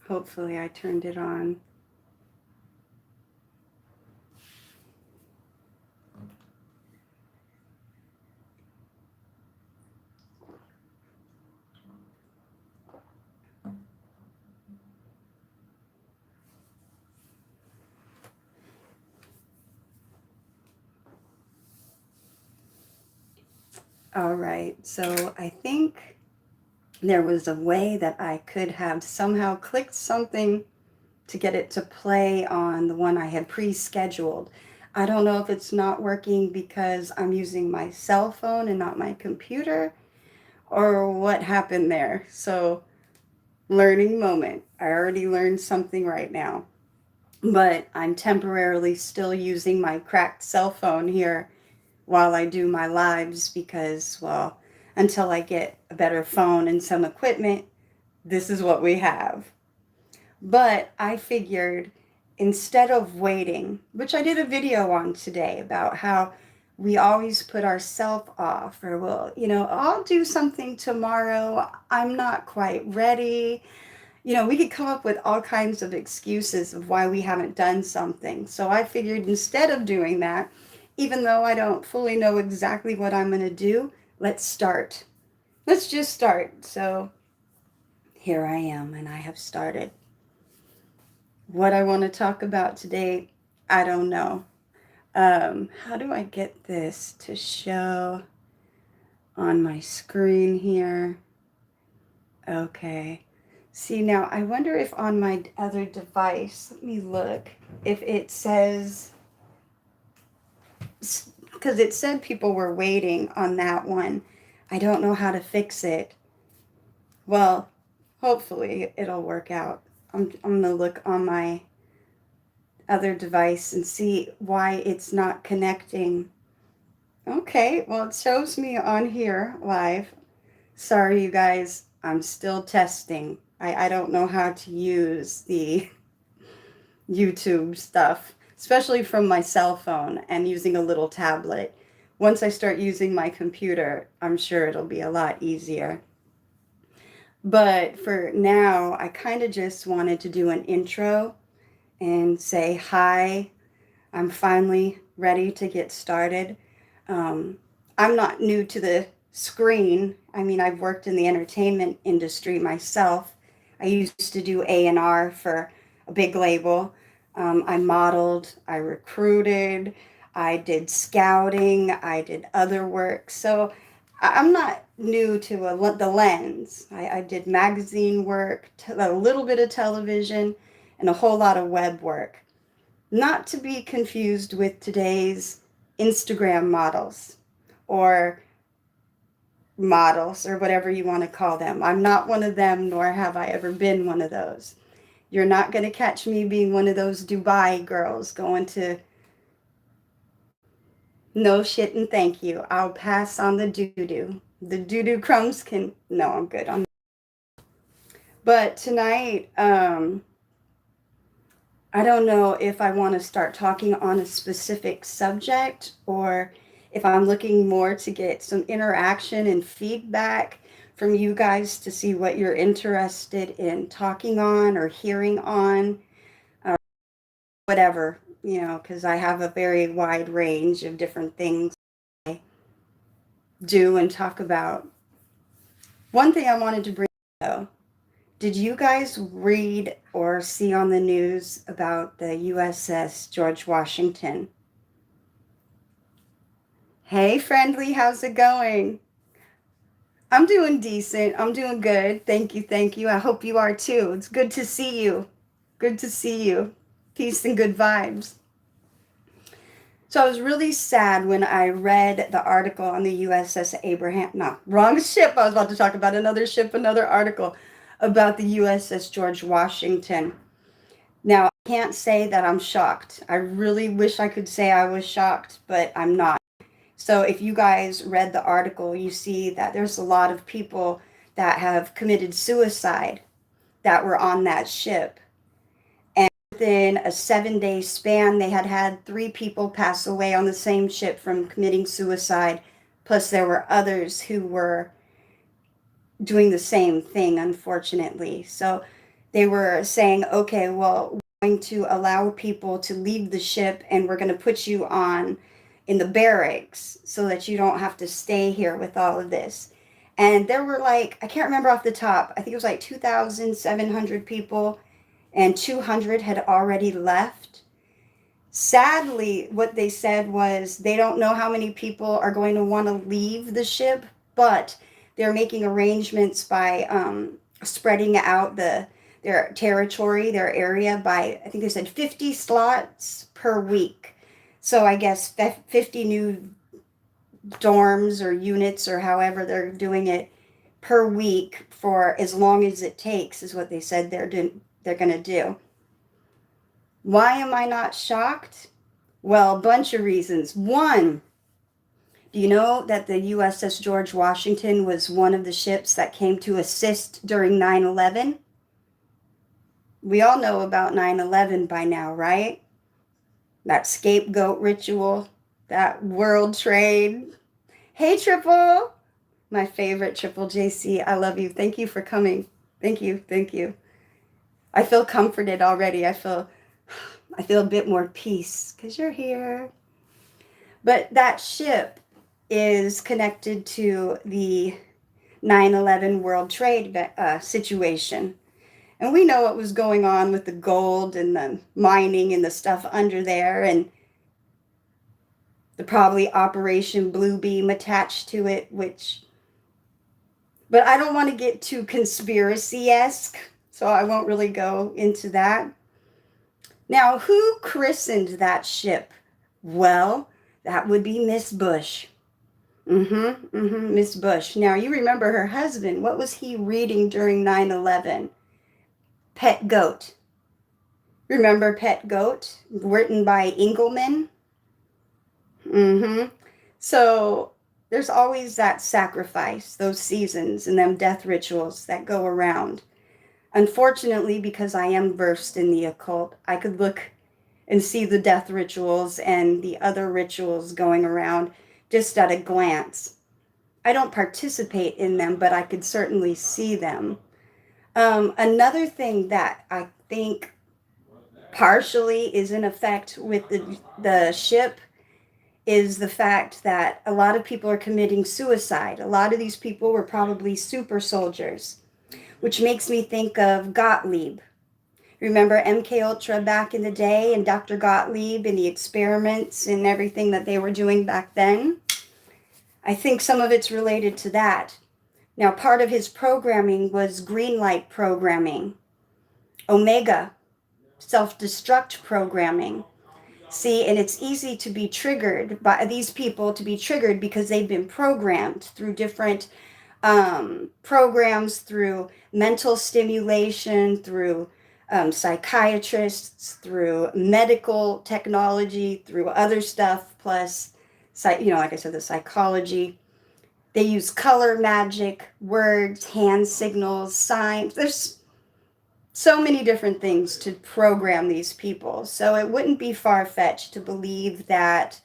Hopefully I turned it on. All right, so I think there was a way that I could have somehow clicked something to get it to play on the one I had pre-scheduled. I don't know if it's not working because I'm using my cell phone and not my computer, or what happened there. So, learning moment. I already learned something right now. But I'm temporarily still using my cracked cell phone here while I do my lives because, well, until I get a better phone and some equipment, this is what we have. But I figured instead of waiting, which I did a video on today about how we always put ourselves off, or, well, I'll do something tomorrow. I'm not quite ready. We could come up with all kinds of excuses of why we haven't done something. So I figured instead of doing that, even though I don't fully know exactly what I'm going to do, let's start. Let's just start. So here I am, and I have started. What I want to talk about today, I don't know. How do I get this to show on my screen here? Okay. See, now I wonder if on my other device, let me look, if it says, because it said people were waiting on that one. I don't know how to fix it. Well, hopefully it'll work out. I'm going to look on my other device and see why it's not connecting. Okay, well, it shows me on here live. Sorry, you guys, I'm still testing. I don't know how to use the YouTube stuff, especially from my cell phone and using a little tablet. Once I start using my computer, I'm sure it'll be a lot easier. But for now, I kind of just wanted to do an intro and say hi. I'm finally ready to get started. Um, I'm not new to the screen. I mean, I've worked in the entertainment industry myself. I used to do A&R for a big label. I modeled, I recruited, I did scouting, I did other work. So I'm not new to the lens. I did magazine work, a little bit of television, and a whole lot of web work. Not to be confused with today's Instagram models or whatever you want to call them. I'm not one of them, nor have I ever been one of those. You're not going to catch me being one of those Dubai girls going to no shit and thank you. I'll pass on the doo-doo. The doo-doo crumbs can, no, I'm good. But tonight, I don't know if I want to start talking on a specific subject or if I'm looking more to get some interaction and feedback from you guys to see what you're interested in talking on or hearing on, whatever, because I have a very wide range of different things I do and talk about. One thing I wanted to bring up, though, did you guys read or see on the news about the USS George Washington? Hey, friendly, how's it going? I'm doing decent. I'm doing good. Thank you. Thank you. I hope you are too. It's good to see you. Good to see you. Peace and good vibes. So I was really sad when I read the article on the USS Abraham. No, wrong ship. I was about to talk about another ship, another article about the USS George Washington. Now, I can't say that I'm shocked. I really wish I could say I was shocked, but I'm not. So if you guys read the article, you see that there's a lot of people that have committed suicide that were on that ship. And within a 7-day span, they had 3 people pass away on the same ship from committing suicide. Plus, there were others who were doing the same thing, unfortunately. So they were saying, okay, well, we're going to allow people to leave the ship and we're going to put you on in the barracks so that you don't have to stay here with all of this. And there were like, I can't remember off the top, I think it was like 2,700 people and 200 had already left. Sadly, what they said was they don't know how many people are going to want to leave the ship, but they're making arrangements by spreading out their territory, their area by, I think they said 50 slots per week. So I guess 50 new dorms or units or however they're doing it per week for as long as it takes is what they said they're going to do. Why am I not shocked? Well, a bunch of reasons. One, do you know that the USS George Washington was one of the ships that came to assist during 9/11? We all know about 9/11 by now, right? That scapegoat ritual, that world trade. Hey, Triple! My favorite Triple JC. I love you. Thank you for coming. Thank you. Thank you. I feel comforted already. I feel a bit more peace because you're here. But that ship is connected to the 9/11 World Trade situation. And we know what was going on with the gold and the mining and the stuff under there, and the probably Operation Blue Beam attached to it, but I don't want to get too conspiracy-esque, so I won't really go into that. Now, who christened that ship? Well, that would be Miss Bush. Miss Bush. Now, you remember her husband. What was he reading during 9/11? Pet Goat. Remember Pet Goat? Written by Engelman? So, there's always that sacrifice, those seasons, and them death rituals that go around. Unfortunately, because I am versed in the occult, I could look and see the death rituals and the other rituals going around just at a glance. I don't participate in them, but I could certainly see them. Another thing that I think partially is in effect with the ship is the fact that a lot of people are committing suicide. A lot of these people were probably super soldiers, which makes me think of Gottlieb. Remember MK Ultra back in the day and Dr. Gottlieb and the experiments and everything that they were doing back then? I think some of it's related to that. Now, part of his programming was green light programming, Omega, self-destruct programming. See, and it's easy to be triggered by these people, to be triggered because they've been programmed through different programs, through mental stimulation, through psychiatrists, through medical technology, through other stuff, plus, like I said, the psychology. They use color magic, words, hand signals, signs. There's so many different things to program these people. So it wouldn't be far-fetched to believe that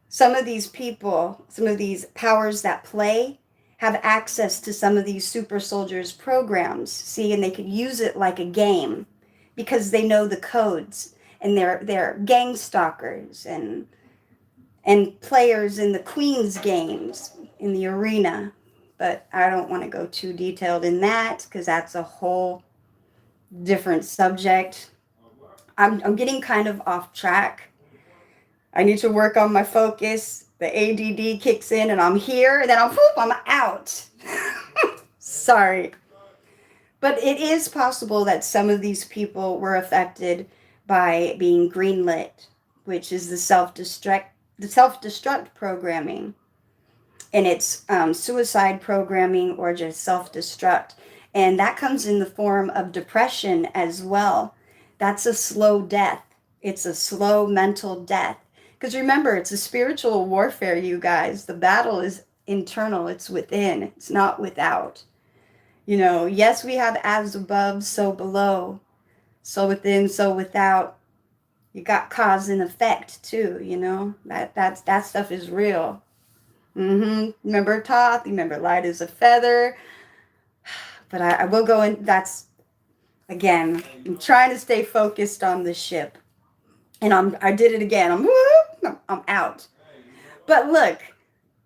some of these people, some of these powers that play, have access to some of these super soldiers programs, see, and they could use it like a game because they know the codes, and they're gang stalkers and players in the Queen's games in the arena. But I don't want to go too detailed in that because that's a whole different subject. I'm getting kind of off track. I need to work on my focus. The ADD kicks in and I'm here and then I'm out. Sorry. But it is possible that some of these people were affected by being greenlit, which is the self-destruct programming. And it's suicide programming or just self-destruct. And that comes in the form of depression as well. That's a slow death. It's a slow mental death. Because remember, it's a spiritual warfare, you guys. The battle is internal. It's within. It's not without. Yes, we have as above, so below. So within, so without. You got cause and effect, too, That stuff is real. Remember Thoth? Remember light as a feather? But I will go in. Again, I'm trying to stay focused on the ship. And I did it again. I'm out. But look,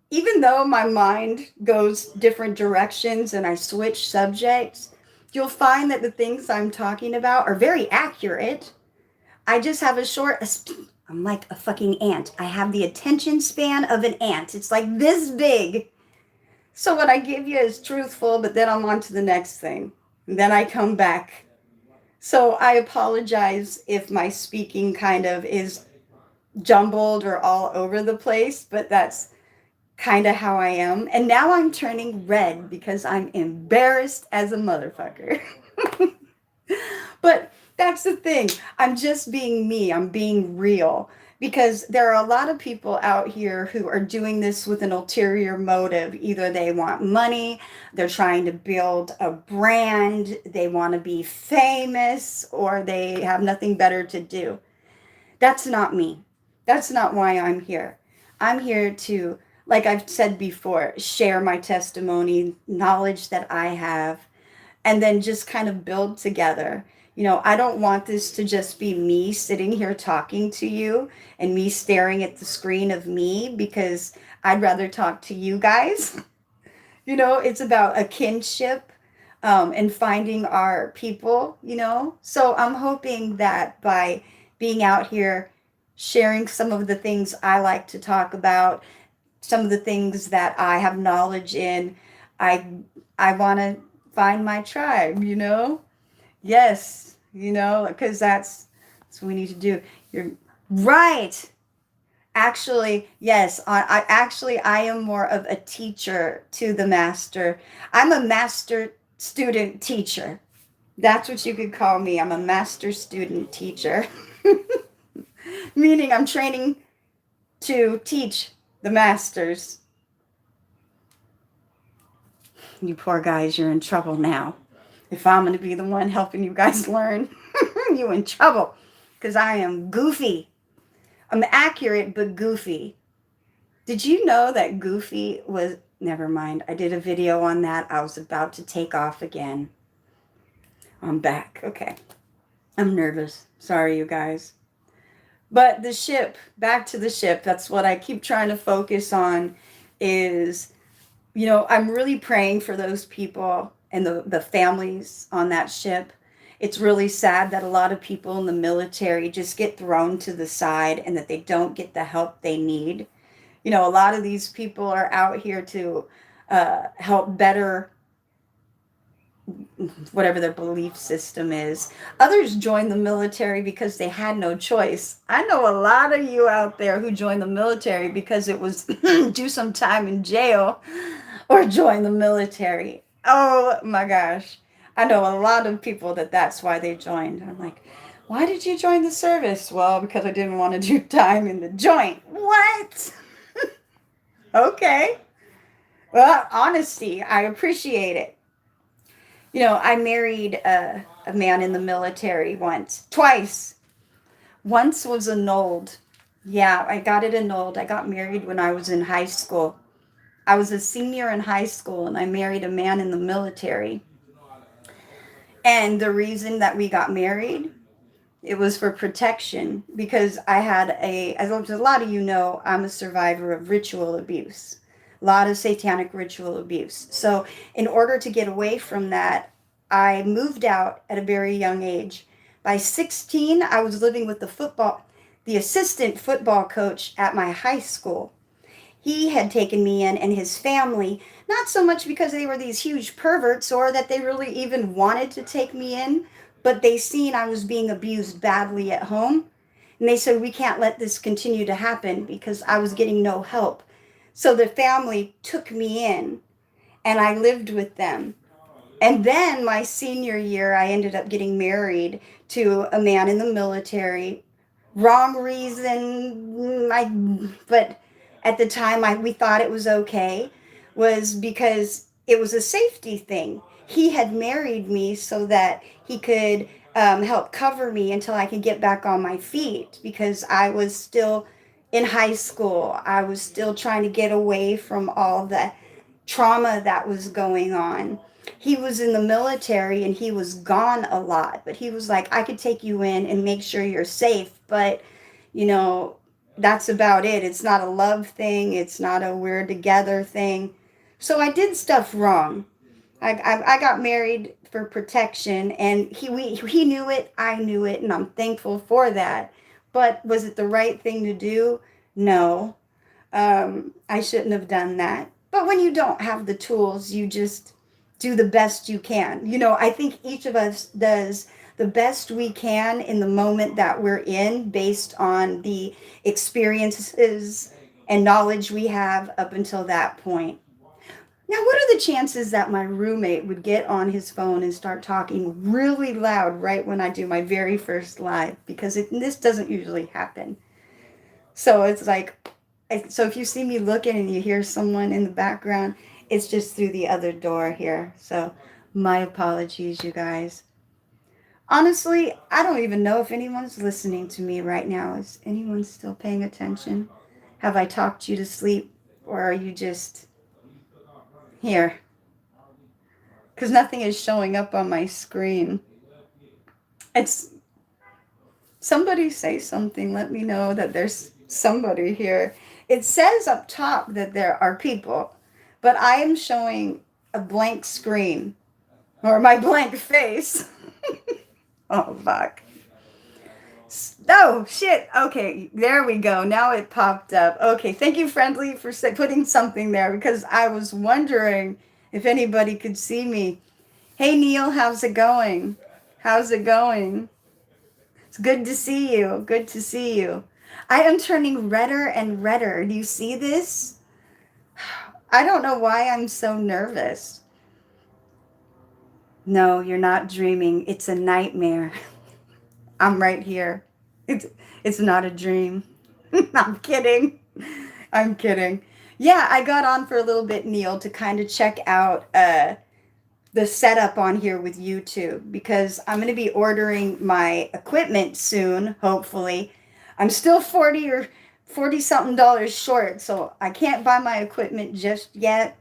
even though my mind goes different directions and I switch subjects, you'll find that the things I'm talking about are very accurate. I just have I'm like a fucking ant. I have the attention span of an ant. It's like this big. So what I give you is truthful, but then I'm on to the next thing. And then I come back. So I apologize if my speaking kind of is jumbled or all over the place, but that's kind of how I am. And now I'm turning red because I'm embarrassed as a motherfucker. But that's the thing. I'm just being me. I'm being real because there are a lot of people out here who are doing this with an ulterior motive. Either they want money, they're trying to build a brand, they want to be famous, or they have nothing better to do. That's not me. That's not why I'm here. I'm here to, like I've said before, share my testimony, knowledge that I have, and then just kind of build together. I don't want this to just be me sitting here talking to you and me staring at the screen of me because I'd rather talk to you guys. It's about a kinship and finding our people. So I'm hoping that by being out here sharing some of the things I like to talk about, some of the things that I have knowledge in, I I want to find my tribe. Yes, because that's what we need to do. You're right. Actually, yes, I am more of a teacher to the master. I'm a master student teacher. That's what you could call me. I'm a master student teacher. Meaning I'm training to teach the masters. You poor guys, you're in trouble now. If I'm going to be the one helping you guys learn, you in trouble. Because I am goofy. I'm accurate, but goofy. Did you know that goofy was... Never mind. I did a video on that. I was about to take off again. I'm back. Okay. I'm nervous. Sorry, you guys. But the ship, back to the ship, that's what I keep trying to focus on is, I'm really praying for those people and the families on that ship. It's really sad that a lot of people in the military just get thrown to the side and that they don't get the help they need. A lot of these people are out here to help better whatever their belief system is. Others joined the military because they had no choice. I know a lot of you out there who joined the military because it was do some time in jail or join the military. Oh my gosh. I know a lot of people that's why they joined. I'm like, why did you join the service? Well, because I didn't want to do time in the joint. What? Okay. Well, honesty. I appreciate it. I married a man in the military twice. Once was annulled. Yeah, I got it annulled. I got married when I was in high school. I was a senior in high school and I married a man in the military. And the reason that we got married, it was for protection because as a lot of you know, I'm a survivor of ritual abuse. A lot of satanic ritual abuse. So in order to get away from that, I moved out at a very young age. By 16, I was living with the assistant football coach at my high school. He had taken me in and his family, not so much because they were these huge perverts or that they really even wanted to take me in, but they seen I was being abused badly at home. And they said, we can't let this continue to happen because I was getting no help. So the family took me in and I lived with them. And then my senior year, I ended up getting married to a man in the military. Wrong reason, but at the time we thought it was okay, was because it was a safety thing. He had married me so that he could help cover me until I could get back on my feet because I was still in high school. I was still trying to get away from all the trauma that was going on. he was in the military and he was gone a lot, but he was like, I could take you in and make sure you're safe, but you know, that's about it. It's not a love thing, it's not a we're together thing. So I did stuff wrong. I got married for protection, and he knew it, I knew it, and I'm thankful for that. But was it the right thing to do? No. I shouldn't have done that. But when you don't have the tools, you just do the best you can. You know, I think each of us does the best we can in the moment that we're in based on the experiences and knowledge we have up until that point. Now, what are the chances that my roommate would get on his phone and start talking really loud right when I do my very first live? Because this doesn't usually happen. So it's like, so if you see me looking and you hear someone in the background, it's just through the other door here. So my apologies, you guys. Honestly, I don't even know if anyone's listening to me right now. Is anyone still paying attention? Have I talked you to sleep, or are you just here? Because nothing is showing up on my screen. It's somebody say something. Let me know that there's somebody here. It says up top that there are people, but I am showing a blank screen or my blank face. Oh, fuck. Oh, shit. Okay, there we go. Now it popped up. Okay, thank you, Friendly, for putting something there because I was wondering if anybody could see me. Hey, Neil, how's it going? How's it going? It's good to see you. Good to see you. I am turning redder and redder. Do you see this? I don't know why I'm so nervous. No, you're not dreaming. It's a nightmare. I'm right here. It's it's not a dream. I'm kidding. I'm kidding. Yeah, I got on for a little bit, Neil, to kind of check out the setup on here with YouTube because I'm going to be ordering my equipment soon, hopefully. I'm still 40 or 40 something dollars short, so I can't buy my equipment just yet,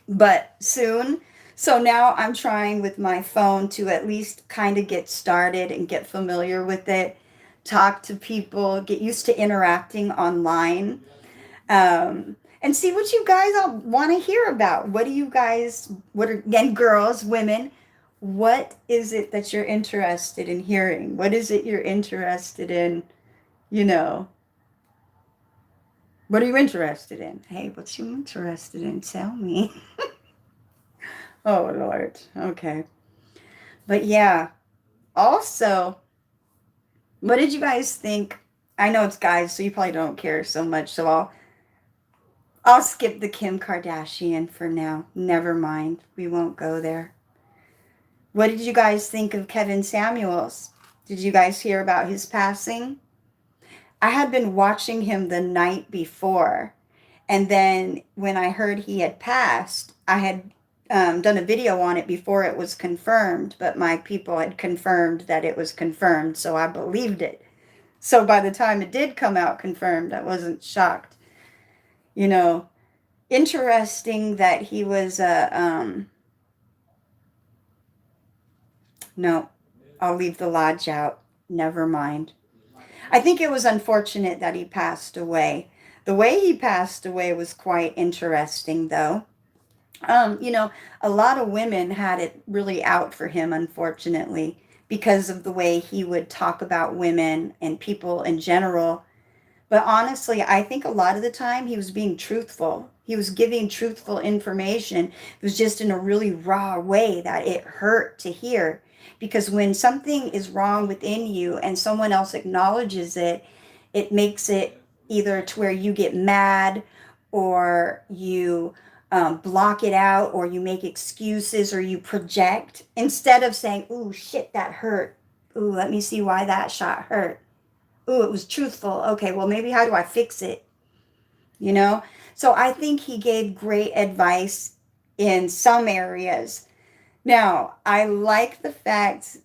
but soon. So now I'm trying with my phone to at least kind of get started and get familiar with it, talk to people, get used to interacting online, and see what you guys all want to hear about. What do you guys, what are, and girls, women, what is it that you're interested in hearing? What is it you're interested in, you know? What are you interested in? Hey, what you interested in? Tell me. Oh, Lord. Okay. But yeah, also, what did you guys think? I know it's guys, so you probably don't care so much, so I'll skip the Kim Kardashian for now. Never mind. We won't go there. What did you guys think of Kevin Samuels? Did you guys hear about his passing? I had been watching him the night before, and then when I heard he had passed, I had done a video on it before it was confirmed, but my people had confirmed that it was confirmed, so I believed it. So by the time it did come out confirmed, I wasn't shocked. You know, interesting that he was no, I'll leave the lodge out. Never mind. I think it was unfortunate that he passed away. The way he passed away was quite interesting, though. You know, a lot of women had it really out for him, unfortunately, because of the way he would talk about women and people in general. But honestly, I think a lot of the time he was being truthful. He was giving truthful information. It was just in a really raw way that it hurt to hear. Because when something is wrong within you and someone else acknowledges it, it makes it either to where you get mad or you block it out or you make excuses or you project instead of saying, ooh, shit, that hurt. Ooh, let me see why that shot hurt. Ooh, it was truthful. Okay, well, maybe how do I fix it? You know? So I think he gave great advice in some areas. Now, I like the fact,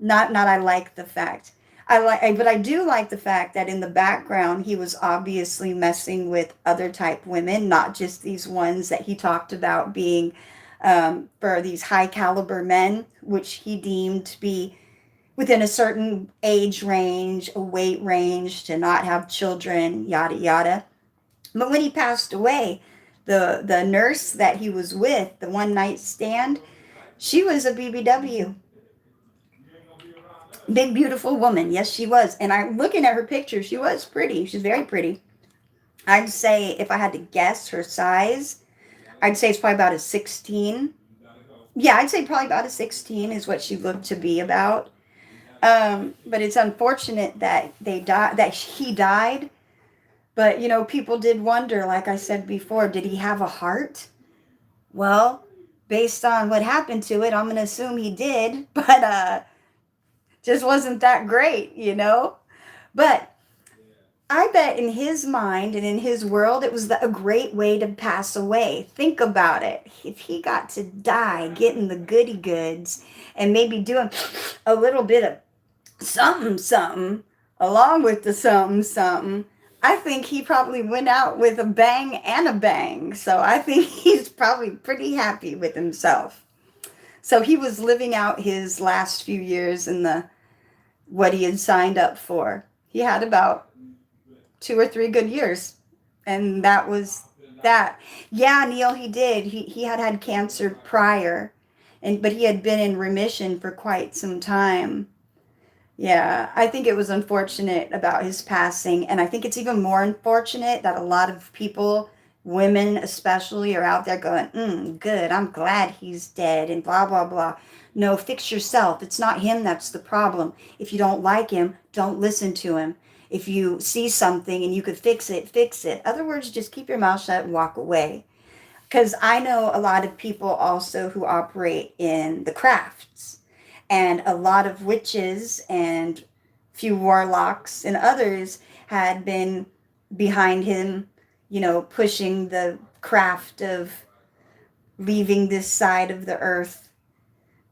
not I like the fact. But I do like the fact that in the background he was obviously messing with other type women, not just these ones that he talked about being for these high caliber men, which he deemed to be within a certain age range, a weight range, to not have children, yada yada. But when he passed away, the nurse that he was with, the one night stand, she was a BBW. Big beautiful woman. Yes, she was. And I'm looking at her picture, she was pretty. She's very pretty. I'd say if I had to guess her size, I'd say it's probably about a 16. Yeah, I'd say probably about a 16 is what she looked to be about. But it's unfortunate that they died, that he died. But you know, people did wonder, like I said before, did he have a heart? Well, based on what happened to it, I'm gonna assume he did, but just wasn't that great, you know. But I bet in his mind and in his world, it was a great way to pass away. Think about it. If he got to die getting the goody goods and maybe doing a little bit of something, something, along with the something, something, I think he probably went out with a bang and a bang. So I think he's probably pretty happy with himself. So he was living out his last few years in the what he had signed up for. He had about 2 or 3 good years, and that was that. Yeah, Neil, he did. He had had cancer prior, and but he had been in remission for quite some time. Yeah, I think it was unfortunate about his passing, and I think it's even more unfortunate that a lot of people, women especially, are out there going, good, I'm glad he's dead, and blah, blah, blah. No, fix yourself. It's not him that's the problem. If you don't like him, don't listen to him. If you see something and you could fix it, fix it. Other words, just keep your mouth shut and walk away. Because I know a lot of people also who operate in the crafts, and a lot of witches and few warlocks and others had been behind him, you know, pushing the craft of leaving this side of the earth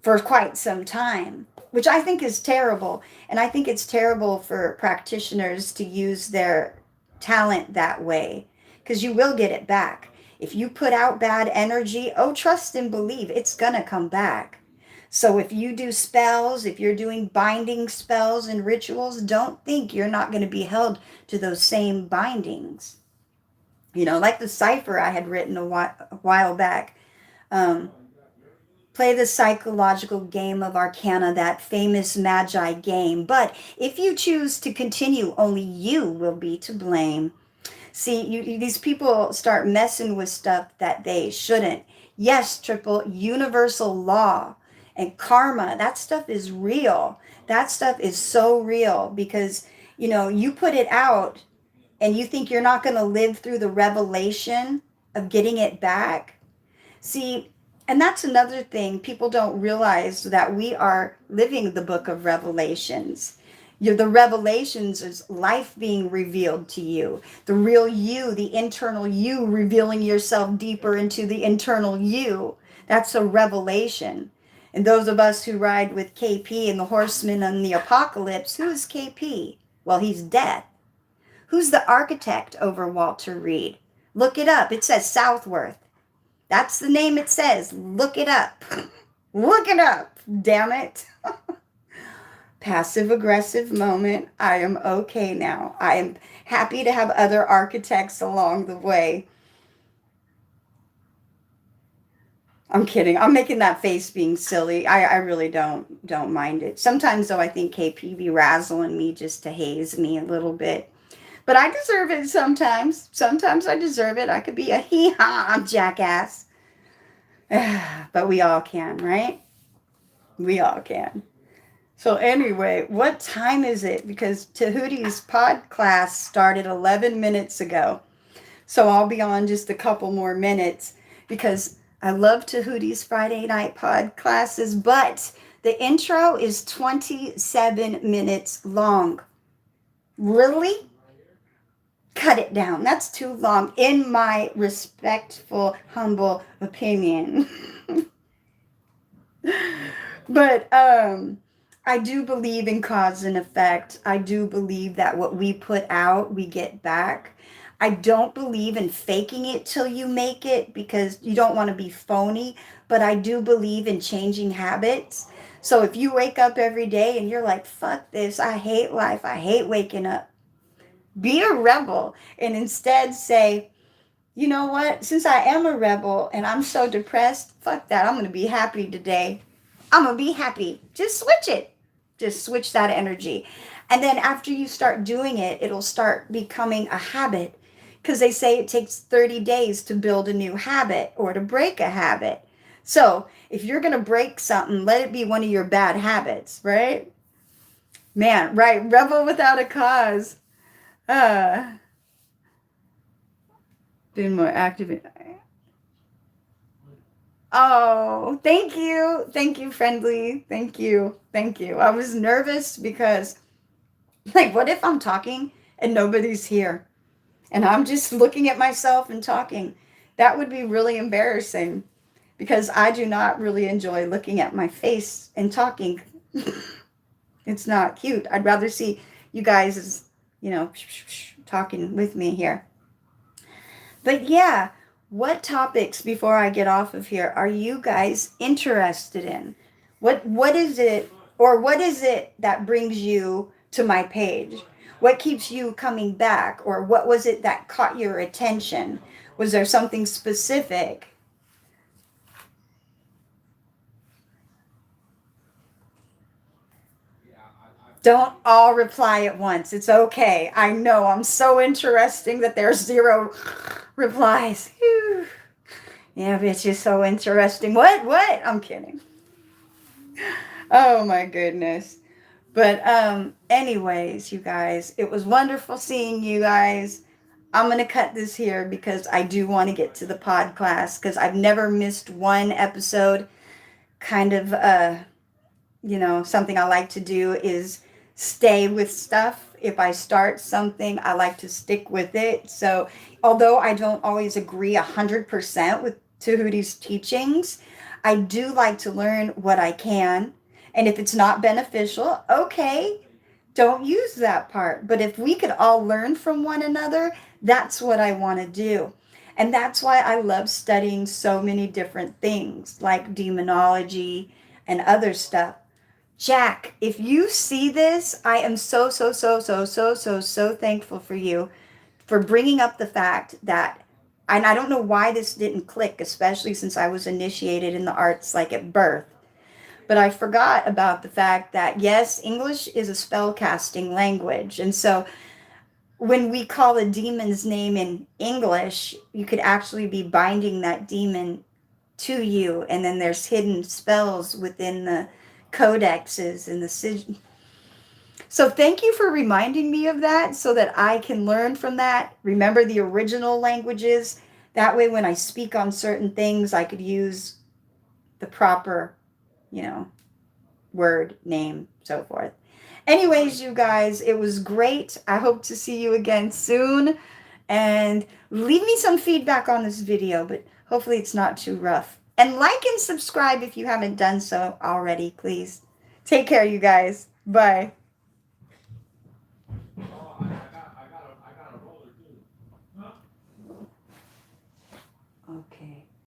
for quite some time, which I think is terrible. And I think it's terrible for practitioners to use their talent that way, because you will get it back. If you put out bad energy, oh, trust and believe it's going to come back. So if you do spells, if you're doing binding spells and rituals, don't think you're not going to be held to those same bindings. You know, like the cipher I had written a while back. Um, Play the psychological game of Arcana, that famous Magi game. But if you choose to continue, only you will be to blame. See, these people start messing with stuff that they shouldn't. Yes, triple universal law and karma, that stuff is real. That stuff is so real because, you know, you put it out and you think you're not going to live through the revelation of getting it back. See, and that's another thing. People don't realize that we are living the book of Revelations. The revelations is life being revealed to you. The real you, the internal you, revealing yourself deeper into the internal you. That's a revelation. And those of us who ride with KP and the horsemen and the apocalypse, who is KP? Well, he's death. Who's the architect over Walter Reed? Look it up. It says Southworth. That's the name it says. Look it up. Look it up. Damn it. Passive aggressive moment. I am okay now. I am happy to have other architects along the way. I'm kidding. I'm making that face being silly. I really don't mind it. Sometimes though I think KP be razzling me just to haze me a little bit. But I deserve it sometimes. Sometimes I deserve it. I could be a hee-haw jackass. But we all can, right? We all can. So anyway, what time is it? Because Tahuti's pod class started 11 minutes ago. So I'll be on just a couple more minutes because I love Tahuti's Friday night pod classes, but the intro is 27 minutes long. Really? Cut it down. That's too long, in my respectful, humble opinion. But I do believe in cause and effect. I do believe that what we put out, we get back. I don't believe in faking it till you make it because you don't want to be phony, but I do believe in changing habits. So if you wake up every day and you're like, fuck this, I hate life, I hate waking up, be a rebel and instead say, you know what, since I am a rebel and I'm so depressed, fuck that, I'm going to be happy today. I'm going to be happy. Just switch it. Just switch that energy. And then after you start doing it, it'll start becoming a habit because they say it takes 30 days to build a new habit or to break a habit. So if you're going to break something, let it be one of your bad habits, right? Man, right. Rebel without a cause. Uh, been more active. Oh, thank you. Thank you, friendly. Thank you. Thank you. I was nervous because, like, what if I'm talking and nobody's here and I'm just looking at myself and talking? That would be really embarrassing because I do not really enjoy looking at my face and talking. It's not cute. I'd rather see you guys as, talking with me here. But yeah, what topics before I get off of here are you guys interested in? What is it or what is it that brings you to my page? What keeps you coming back or what was it that caught your attention? Was there something specific? Don't all reply at once. It's okay. I know I'm so interesting that there's 0 replies. Whew. Yeah, bitch, you're so interesting. What? I'm kidding. Oh my goodness. But anyways, you guys, it was wonderful seeing you guys. I'm going to cut this here because I do want to get to the pod class because I've never missed one episode. Kind of something I like to do is stay with stuff. If I start something, I like to stick with it. So although I don't always agree 100% with Tahuti's teachings, I do like to learn what I can. And if it's not beneficial, okay, don't use that part. But if we could all learn from one another, that's what I want to do. And that's why I love studying so many different things like demonology and other stuff. Jack, if you see this, I am so thankful for you for bringing up the fact that, and I don't know why this didn't click, especially since I was initiated in the arts like at birth. But I forgot about the fact that, yes, English is a spell casting language. And so when we call a demon's name in English, you could actually be binding that demon to you. And then there's hidden spells within the codexes and the sigil. So thank you for reminding me of that so that I can learn from that, remember the original languages. That way when I speak on certain things, I could use the proper, word, name, so forth. Anyways, you guys, it was great. I hope to see you again soon. And leave me some feedback on this video, but hopefully it's not too rough. And like and subscribe if you haven't done so already, please. Take care, you guys. Bye.